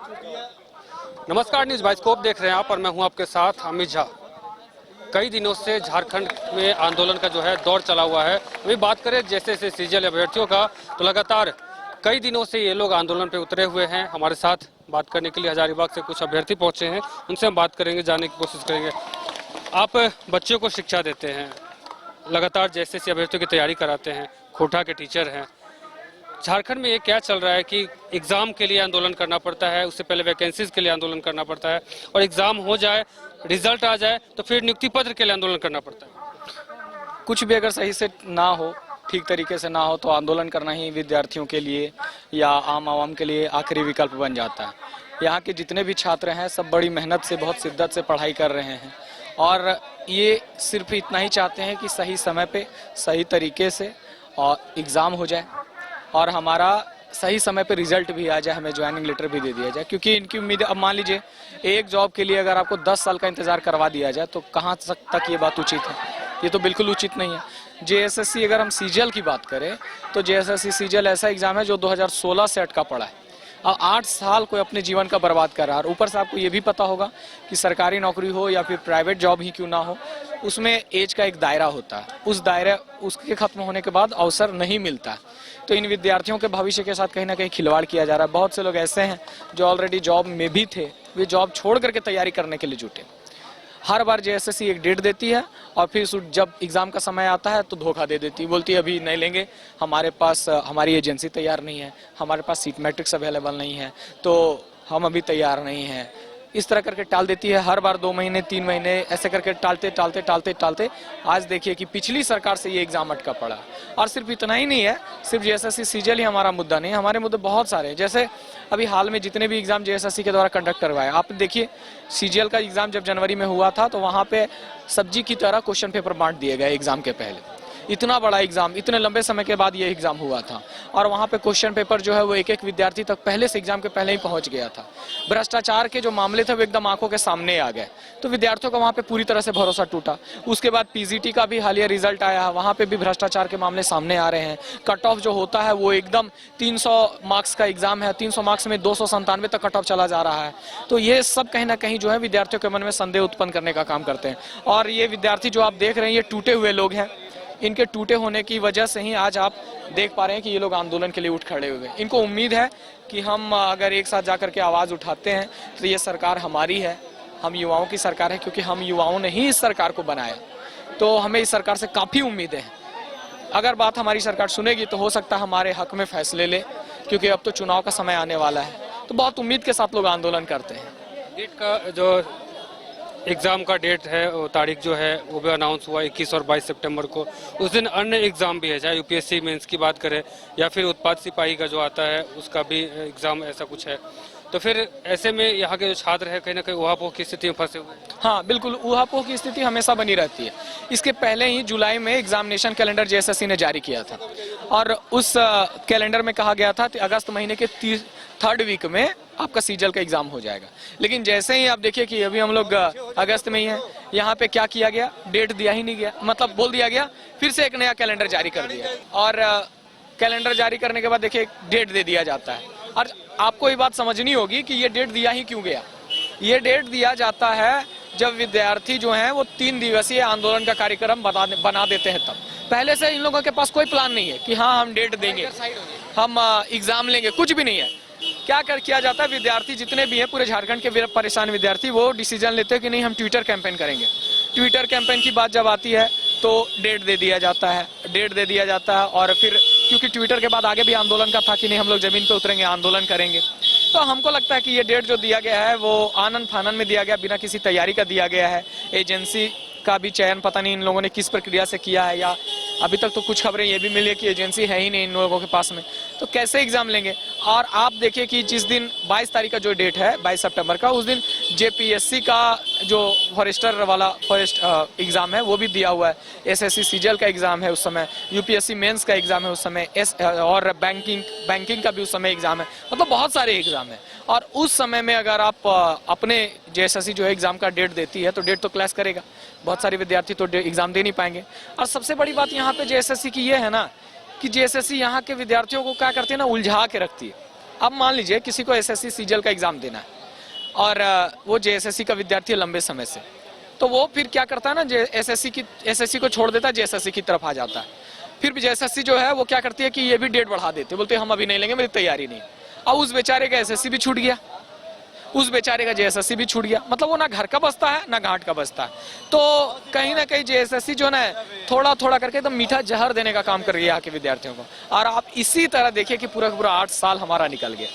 नमस्कार, news bioscope देख रहे हैं आप और मैं हूं आपके साथ अमित झा। कई दिनों से झारखंड में आंदोलन का जो है दौर चला हुआ है। अभी बात करें जैसे सीजीएल अभ्यर्थियों का, तो लगातार कई दिनों से ये लोग आंदोलन पे उतरे हुए हैं। हमारे साथ बात करने के लिए हजारीबाग से कुछ अभ्यर्थी पहुंचे हैं, उनसे हम बात करेंगे, जानने की कोशिश करेंगे। आप बच्चों को शिक्षा देते हैं, लगातार जैसे अभ्यर्थियों की तैयारी कराते हैं, खोटा के टीचर हैं। झारखंड में ये क्या चल रहा है कि एग्ज़ाम के लिए आंदोलन करना पड़ता है, उससे पहले वैकेंसीज के लिए आंदोलन करना पड़ता है, और एग्ज़ाम हो जाए, रिजल्ट आ जाए तो फिर नियुक्ति पत्र के लिए आंदोलन करना पड़ता है। कुछ भी अगर सही से ना हो, ठीक तरीके से ना हो, तो आंदोलन करना ही विद्यार्थियों के लिए या आम आवाम के लिए आखिरी विकल्प बन जाता है। यहाँ के जितने भी छात्र हैं सब बड़ी मेहनत से, बहुत शिद्दत से पढ़ाई कर रहे हैं और ये सिर्फ इतना ही चाहते हैं कि सही समय पे, सही तरीके से और एग्ज़ाम हो जाए और हमारा सही समय पे रिजल्ट भी आ जाए, हमें ज्वाइनिंग लेटर भी दे दिया जाए। क्योंकि इनकी उम्मीद, अब मान लीजिए एक जॉब के लिए अगर आपको 10 साल का इंतजार करवा दिया जाए तो कहाँ तक ये बात उचित है? ये तो बिल्कुल उचित नहीं है। जेएसएससी, अगर हम सीजीएल की बात करें तो जेएसएससी सीजीएल ऐसा एग्जाम है जो 2016 से अटका पड़ा है और 8 साल कोई अपने जीवन का बर्बाद कर रहा है। ऊपर से आपको ये भी पता होगा कि सरकारी नौकरी हो या फिर प्राइवेट जॉब ही क्यों ना हो, उसमें एज का एक दायरा होता है। उस दायरा, उसके खत्म होने के बाद अवसर नहीं मिलता। तो इन विद्यार्थियों के भविष्य के साथ कहीं ना कहीं खिलवाड़ किया जा रहा है। बहुत से लोग ऐसे हैं जो ऑलरेडी जॉब में भी थे, वे जॉब छोड़ करके तैयारी करने के लिए जुटे। हर बार जेएसएससी एक डेट देती है और फिर जब एग्ज़ाम का समय आता है तो धोखा दे देती है, बोलती है अभी नहीं लेंगे, हमारे पास हमारी एजेंसी तैयार नहीं है, हमारे पास सीट मैट्रिक्स अवेलेबल नहीं है, तो हम अभी तैयार नहीं हैं। इस तरह करके टाल देती है। हर बार 2 महीने 3 महीने ऐसे करके टालते आज देखिए कि पिछली सरकार से ये एग्ज़ाम अटका पड़ा। और सिर्फ इतना ही नहीं है, सिर्फ जेएसएससी सीजीएल ही हमारा मुद्दा नहीं है, हमारे मुद्दे बहुत सारे हैं। जैसे अभी हाल में जितने भी एग्ज़ाम जेएसएससी के द्वारा कंडक्ट करवाए, आप देखिए सीजीएल का एग्ज़ाम जब जनवरी में हुआ था तो वहाँ पे सब्जी की तरह क्वेश्चन पेपर बांट दिए गए एग्ज़ाम के पहले। इतना बड़ा एग्ज़ाम, इतने लंबे समय के बाद ये एग्ज़ाम हुआ था और वहाँ पे क्वेश्चन पेपर जो है वो एक एक विद्यार्थी तक पहले से एग्ज़ाम के पहले ही पहुँच गया था। भ्रष्टाचार के जो मामले थे वो एकदम आंखों के सामने आ गए, तो विद्यार्थियों का वहाँ पे पूरी तरह से भरोसा टूटा। उसके बाद पीजीटी का भी हालिया रिजल्ट आया, वहाँ पे भी भ्रष्टाचार के मामले सामने आ रहे हैं। कट ऑफ जो होता है वो एकदम 300 मार्क्स का एग्ज़ाम है, 300 मार्क्स में 297 तक कट ऑफ चला जा रहा है। तो ये सब कहीं ना कहीं जो है विद्यार्थियों के मन में संदेह उत्पन्न करने का काम करते हैं। और ये विद्यार्थी जो आप देख रहे हैं ये टूटे हुए लोग हैं। इनके टूटे होने की वजह से ही आज आप देख पा रहे हैं कि ये लोग आंदोलन के लिए उठ खड़े हुए। इनको उम्मीद है कि हम अगर एक साथ जाकर के आवाज़ उठाते हैं तो ये सरकार हमारी है, हम युवाओं की सरकार है, क्योंकि हम युवाओं ने ही इस सरकार को बनाया। तो हमें इस सरकार से काफ़ी उम्मीदें हैं। अगर बात हमारी सरकार सुनेगी तो हो सकता है हमारे हक में फैसले ले, क्योंकि अब तो चुनाव का समय आने वाला है। तो बहुत उम्मीद के साथ लोग आंदोलन करते हैं। डेट का जो एग्ज़ाम का डेट है, वो तारीख जो है वो भी अनाउंस हुआ 21 और 22 सितंबर को। उस दिन अन्य एग्ज़ाम भी है, चाहे यूपीएससी मेंस की बात करें या फिर उत्पाद सिपाही का जो आता है उसका भी एग्ज़ाम ऐसा कुछ है। तो फिर ऐसे में यहाँ के जो छात्र हैं कहीं ना कहीं ऊहापोह की स्थिति में फंसे हुए। हाँ बिल्कुल, ऊहापोह की स्थिति हमेशा बनी रहती है। इसके पहले ही जुलाई में एग्जामिनेशन कैलेंडर जेएसएससी ने जारी किया था और उस कैलेंडर में कहा गया था कि अगस्त महीने के 3rd वीक में आपका सीजीएल का एग्जाम हो जाएगा। लेकिन जैसे ही आप देखिए कि अभी हम लोग अगस्त में ही हैं, यहाँ पे क्या किया गया, डेट दिया ही नहीं गया, मतलब बोल दिया गया, फिर से एक नया कैलेंडर जारी कर दिया और कैलेंडर जारी करने के बाद देखिए डेट दे दिया जाता है। और आपको ये बात समझनी होगी कि ये डेट दिया ही क्यों गया। ये डेट दिया जाता है जब विद्यार्थी जो हैं वो 3 दिवसीय आंदोलन का कार्यक्रम बना देते हैं। तब पहले से इन लोगों के पास कोई प्लान नहीं है कि हाँ हम डेट देंगे, हम एग्जाम लेंगे, कुछ भी नहीं है। क्या किया जाता है, विद्यार्थी जितने भी हैं पूरे झारखंड के परेशान विद्यार्थी वो डिसीजन लेते हैं कि नहीं हम ट्विटर कैंपेन करेंगे। ट्विटर कैंपेन की बात जब आती है तो डेट दे दिया जाता है, और फिर क्योंकि ट्विटर के बाद आगे भी आंदोलन का था कि नहीं हम लोग जमीन पे उतरेंगे, आंदोलन करेंगे। तो हमको लगता है कि ये डेट जो दिया गया है वो आनन फानन में दिया गया, बिना किसी तैयारी का दिया गया है। एजेंसी का भी चयन पता नहीं इन लोगों ने किस प्रक्रिया से किया है, या अभी तक तो कुछ खबरें ये भी मिली है कि एजेंसी है ही नहीं इन लोगों के पास में, तो कैसे एग्जाम लेंगे। और आप देखिए कि जिस दिन 22 तारीख का जो डेट है 22 सितंबर का, उस दिन जेपीएससी का जो फॉरेस्टर वाला एग्जाम है वो भी दिया हुआ है, एसएससी सीजीएल का एग्जाम है उस समय, यूपीएससी मेंस का एग्जाम है उस समय, और बैंकिंग का भी उस समय एग्जाम है, मतलब बहुत सारे एग्जाम है। और उस समय में अगर आप अपने जेएसएससी जो है एग्जाम का डेट देती है तो डेट तो क्लैश करेगा, बहुत सारे विद्यार्थी तो एग्जाम दे नहीं पाएंगे। और सबसे बड़ी बात यहाँ पे जेएसएससी की ये है ना कि जेएसएससी यहाँ के विद्यार्थियों को क्या करती है ना, उलझा के रखती है। अब मान लीजिए किसी को एसएससी सीजीएल का एग्जाम देना है और वो जेएसएससी का विद्यार्थी है लंबे समय से, तो वो फिर क्या करता है ना, एसएससी को छोड़ देता है, जेएसएससी की तरफ आ जाता है। फिर भी जेएसएससी जो है वो क्या करती है कि ये भी डेट बढ़ा देते, बोलते हम अभी नहीं लेंगे, मेरी तैयारी नहीं। अब उस बेचारे का एसएससी भी छूट गया, उस बेचारे का जेएसएससी भी छूट गया, मतलब वो ना घर का बसता है ना घाट का बसता है। तो कहीं ना कहीं जेएसएससी जो है थोड़ा थोड़ा करके एकदम मीठा जहर देने का काम कर रही है यहाँ के विद्यार्थियों को। और आप इसी तरह देखिए कि पूरा पूरा 8 साल हमारा निकल गया।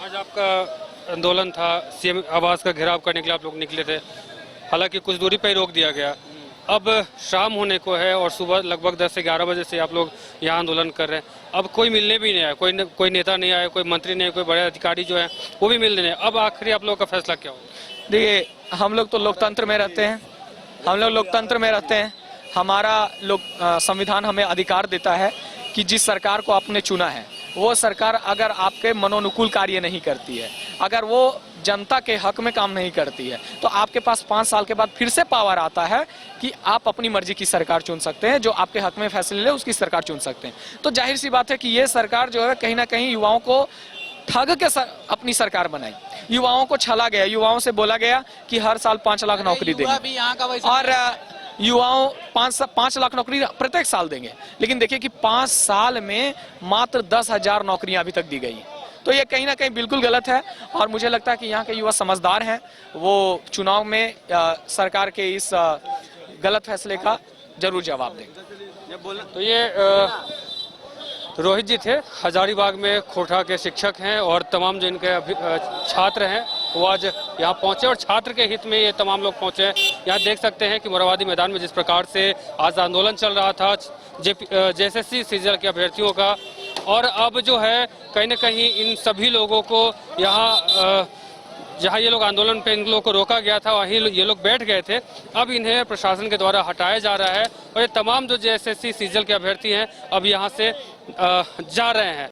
आज आपका आंदोलन था, सीएम आवास का घेराव करने के लिए आप लोग निकले थे, हालांकि कुछ दूरी पर ही रोक दिया गया। अब शाम होने को है और सुबह लगभग 10 से 11 बजे से आप लोग यहाँ आंदोलन कर रहे हैं। अब कोई मिलने भी नहीं आया, कोई नेता नहीं आया, कोई मंत्री नहीं, कोई बड़े अधिकारी जो है वो भी मिलने नहीं। अब आखिरी आप लोगों का फैसला क्या होगा? देखिए, हम लोग तो लोकतंत्र में रहते हैं, हम लोग लोकतंत्र में रहते हैं। हमारा संविधान हमें अधिकार देता है कि जिस सरकार को आपने चुना है वो सरकार अगर आपके मनोनुकूल कार्य नहीं करती है, अगर वो जनता के हक में काम नहीं करती है, तो आपके पास 5 साल के बाद फिर से पावर आता है कि आप अपनी मर्जी की सरकार चुन सकते हैं, जो आपके हक में फैसले ले उसकी सरकार चुन सकते हैं। तो जाहिर सी बात है कि ये सरकार जो है कहीं ना कहीं युवाओं को ठग के अपनी सरकार बनाई, युवाओं को छला गया, युवाओं से बोला गया कि हर साल 5 लाख नौकरी देंगे और युवाओं 5 लाख नौकरी प्रत्येक साल देंगे। लेकिन देखिए कि 5 साल में मात्र 10,000 नौकरियां अभी तक दी गई हैं। तो ये कहीं ना कहीं बिल्कुल गलत है और मुझे लगता है कि यहाँ के युवा समझदार हैं, वो चुनाव में सरकार के इस गलत फैसले का जरूर जवाब देंगे। तो ये रोहित जी थे, हजारीबाग में खोटा के शिक्षक हैं और तमाम जो इनके छात्र हैं वो आज यहाँ पहुंचे और छात्र के हित में ये तमाम लोग पहुंचे हैं। यहाँ देख सकते हैं कि मोरहाबादी मैदान में जिस प्रकार से आज आंदोलन चल रहा था जेएसएससी सीजीएल के अभ्यर्थियों का, और अब जो है कहीं ना कहीं इन सभी लोगों को यहाँ जहाँ ये लोग आंदोलन पे इन लोगों को रोका गया था वहीं ये लोग बैठ गए थे, अब इन्हें प्रशासन के द्वारा हटाया जा रहा है और ये तमाम जो जेएसएससी सीजीएल के अभ्यर्थी हैं अब यहाँ से जा रहे हैं।